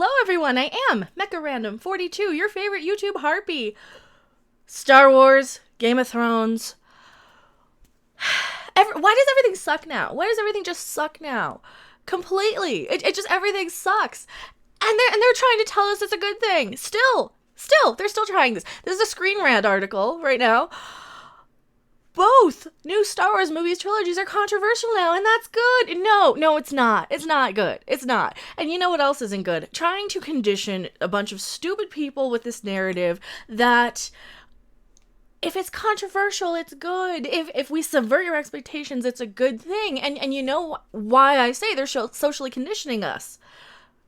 Hello everyone, I am Mecha Random 42, your favorite YouTube harpy. Star Wars, Game of Thrones. Why does everything suck now? Why does everything just suck now? Completely. It just, everything sucks. And they're trying to tell us it's a good thing. Still, they're still trying this. This is a Screen Rant article right now. Both new Star Wars movies trilogies are controversial now, and that's good. No, it's not. It's not good. It's not. And you know what else isn't good? Trying to condition a bunch of stupid people with this narrative that if it's controversial, it's good. If we subvert your expectations, it's a good thing. And you know why I say they're socially conditioning us?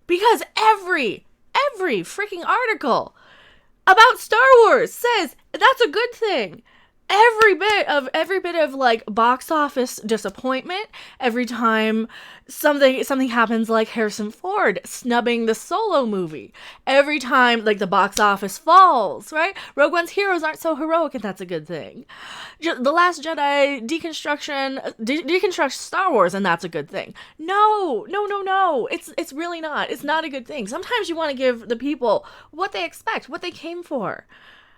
Because every freaking article about Star Wars says that's a good thing. Every bit of like box office disappointment, every time something happens like Harrison Ford snubbing the Solo movie, every time like the box office falls, right? Rogue One's heroes aren't so heroic, and that's a good thing. The Last Jedi deconstructs Star Wars, and that's a good thing. No. It's really not. It's not a good thing. Sometimes you want to give the people what they expect, what they came for,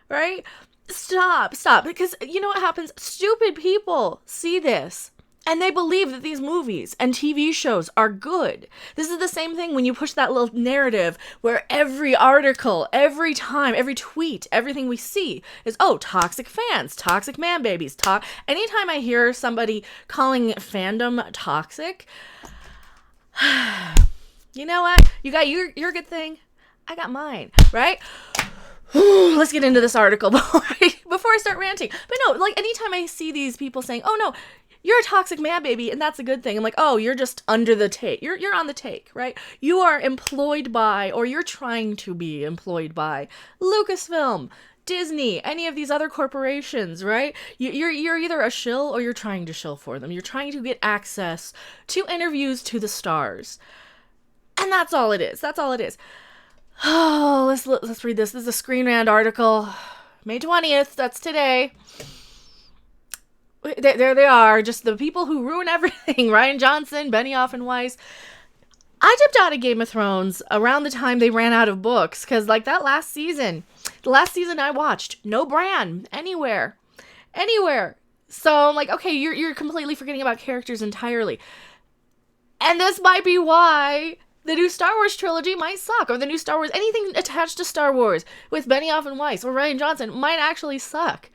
right? Stop, because you know what happens? Stupid people see this, and they believe that these movies and TV shows are good. This is the same thing when you push that little narrative where every article, every time, every tweet, everything we see is, oh, toxic fans, toxic man babies, anytime I hear somebody calling fandom toxic, you know what? You got your good thing, I got mine, right? Let's get into this article before I start ranting. But no, like anytime I see these people saying, oh no, you're a toxic man baby and that's a good thing. I'm like, oh, you're just under the take. You're on the take, right? You are employed by, or you're trying to be employed by Lucasfilm, Disney, any of these other corporations, right? You're either a shill or you're trying to shill for them. You're trying to get access to interviews to the stars. And that's all it is. Oh, let's read this. This is a Screen Rant article, May 20th. That's today. There they are, just the people who ruin everything. Rian Johnson, Benioff, and Weiss. I dipped out of Game of Thrones around the time they ran out of books, because like the last season I watched, no Bran anywhere. So I'm like, okay, you're completely forgetting about characters entirely. And this might be why the new Star Wars trilogy might suck, or the new Star Wars, anything attached to Star Wars with Benioff and Weiss or Rian Johnson might actually suck.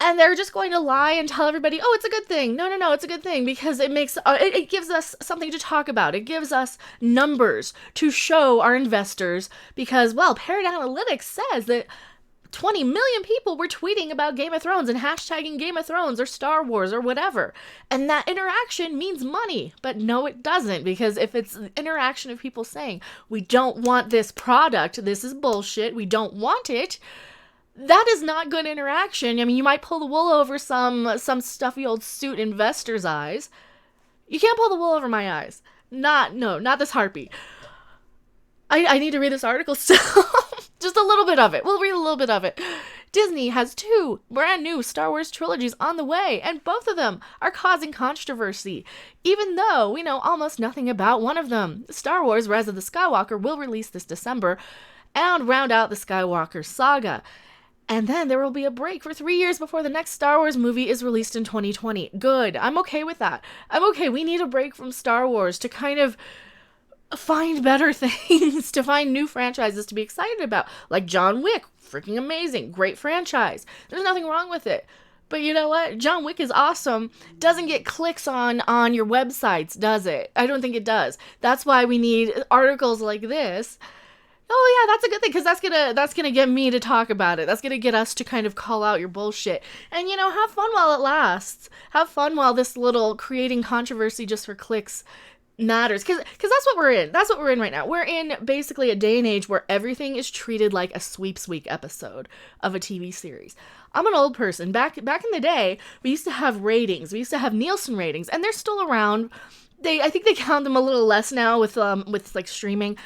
And they're just going to lie and tell everybody, oh, it's a good thing. No, it's a good thing because it makes, it gives us something to talk about. It gives us numbers to show our investors because, well, Parrot Analytics says that 20 million people were tweeting about Game of Thrones and hashtagging Game of Thrones or Star Wars or whatever. And that interaction means money. But no, it doesn't, because if it's the interaction of people saying, we don't want this product, this is bullshit, we don't want it, that is not good interaction. I mean, you might pull the wool over some stuffy old suit investor's eyes. You can't pull the wool over my eyes. Not this harpy. I need to read this article still. Just a little bit of it. We'll read a little bit of it. Disney has 2 brand new Star Wars trilogies on the way, and both of them are causing controversy, even though we know almost nothing about one of them. Star Wars Rise of the Skywalker will release this December and round out the Skywalker saga. And then there will be a break for 3 years before the next Star Wars movie is released in 2020. Good. I'm okay with that. I'm okay. We need a break from Star Wars to kind of find better things, to find new franchises to be excited about. Like John Wick, freaking amazing, great franchise. There's nothing wrong with it. But you know what? John Wick is awesome. Doesn't get clicks on your websites, does it? I don't think it does. That's why we need articles like this. Oh yeah, that's a good thing, because that's gonna get me to talk about it. That's gonna get us to kind of call out your bullshit. And you know, have fun while it lasts. Have fun while this little creating controversy just for clicks matters, because that's what we're in. That's what we're in right now. We're in basically a day and age where everything is treated like a sweeps week episode of a TV series. I'm an old person. Back in the day, we used to have ratings. We used to have Nielsen ratings, and they're still around. I think they count them a little less now with like streaming.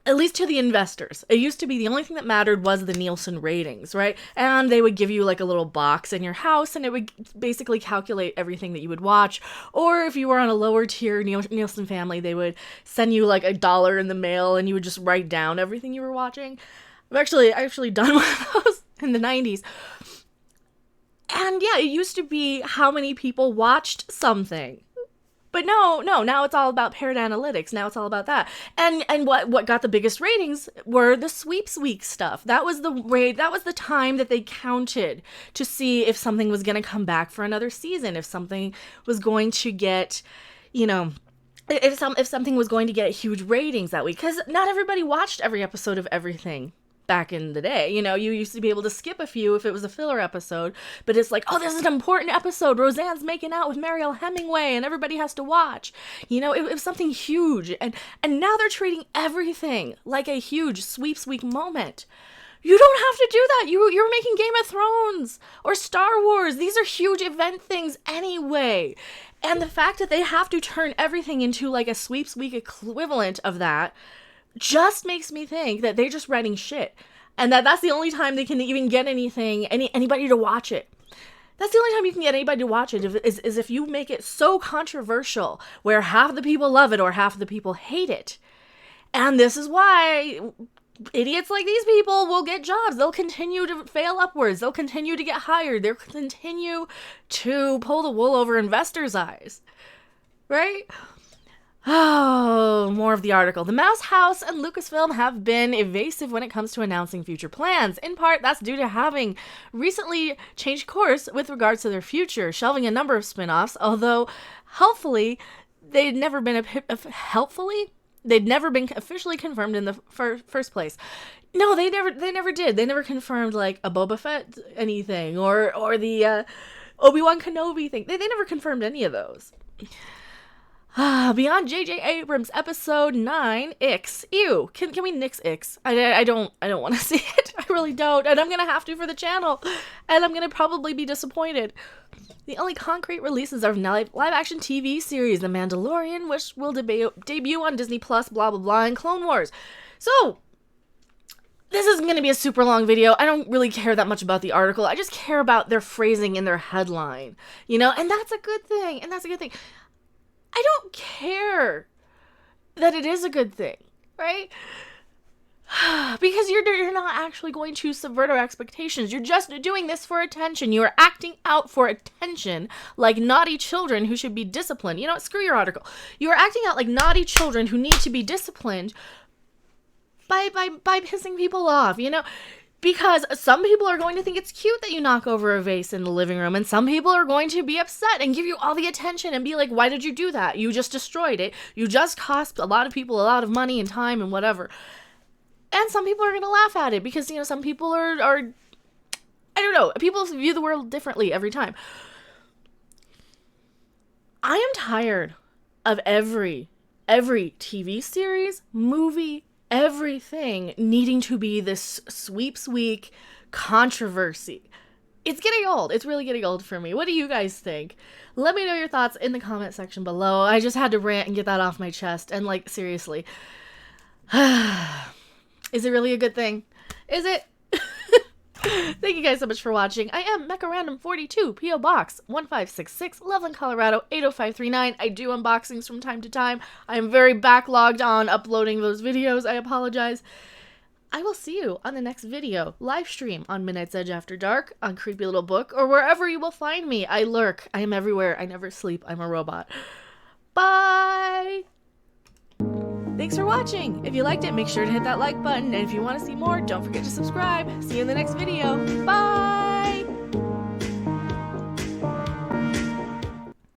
At least to the investors. It used to be the only thing that mattered was the Nielsen ratings, right? And they would give you like a little box in your house and it would basically calculate everything that you would watch. Or if you were on a lower tier Nielsen family, they would send you like $1 in the mail and you would just write down everything you were watching. I've actually done one of those in the 90s. And yeah, it used to be how many people watched something. But no, now it's all about paired analytics. Now it's all about that. And what got the biggest ratings were the sweeps week stuff. That was the time that they counted to see if something was going to come back for another season, if something was going to get, if something was going to get huge ratings that week, cuz not everybody watched every episode of everything. Back in the day, you used to be able to skip a few if it was a filler episode, but it's like, oh, this is an important episode. Roseanne's making out with Mariel Hemingway and everybody has to watch. It was something huge. And now they're treating everything like a huge sweeps week moment. You don't have to do that. You're making Game of Thrones or Star Wars. These are huge event things anyway. And the fact that they have to turn everything into like a sweeps week equivalent of that just makes me think that they're just writing shit. And that's the only time they can even get anybody to watch it. That's the only time you can get anybody to watch it is if you make it so controversial where half the people love it or half the people hate it. And this is why idiots like these people will get jobs. They'll continue to fail upwards. They'll continue to get hired. They'll continue to pull the wool over investors' eyes. Right? Oh, more of the article. The Mouse House and Lucasfilm have been evasive when it comes to announcing future plans. In part, that's due to having recently changed course with regards to their future, shelving a number of spin-offs, although helpfully, they'd never been officially confirmed in the first place. No, they never did. They never confirmed like a Boba Fett anything or the Obi-Wan Kenobi thing. They never confirmed any of those. Beyond J.J. Abrams episode 9, Ix. Ew. Can we nix Ix? I don't want to see it. I really don't. And I'm going to have to for the channel. And I'm going to probably be disappointed. The only concrete releases are live action TV series, The Mandalorian, which will debut on Disney Plus, blah, blah, blah, and Clone Wars. So, this isn't going to be a super long video. I don't really care that much about the article. I just care about their phrasing in their headline. And that's a good thing. I don't care that it is a good thing, right? Because you're not actually going to subvert our expectations. You're just doing this for attention. You are acting out for attention like naughty children who should be disciplined. Screw your article. You are acting out like naughty children who need to be disciplined by pissing people off, Because some people are going to think it's cute that you knock over a vase in the living room, and some people are going to be upset and give you all the attention and be like, why did you do that? You just destroyed it. You just cost a lot of people a lot of money and time and whatever. And some people are going to laugh at it because, some people are, I don't know, people view the world differently every time. I am tired of every TV series, movie, everything needing to be this sweeps week controversy. It's getting old. It's really getting old for me. What do you guys think? Let me know your thoughts in the comment section below. I just had to rant and get that off my chest. And seriously. Is it really a good thing? Is it? Thank you guys so much for watching. I am Mecha Random 42, P.O. Box 1566, Loveland, Colorado 80539. I do unboxings from time to time. I am very backlogged on uploading those videos. I apologize. I will see you on the next video, live stream on Midnight's Edge After Dark, on Creepy Little Book, or wherever you will find me. I lurk. I am everywhere. I never sleep. I'm a robot. Bye! Thanks for watching. If you liked it, make sure to hit that like button. And if you want to see more, don't forget to subscribe. See you in the next video. Bye!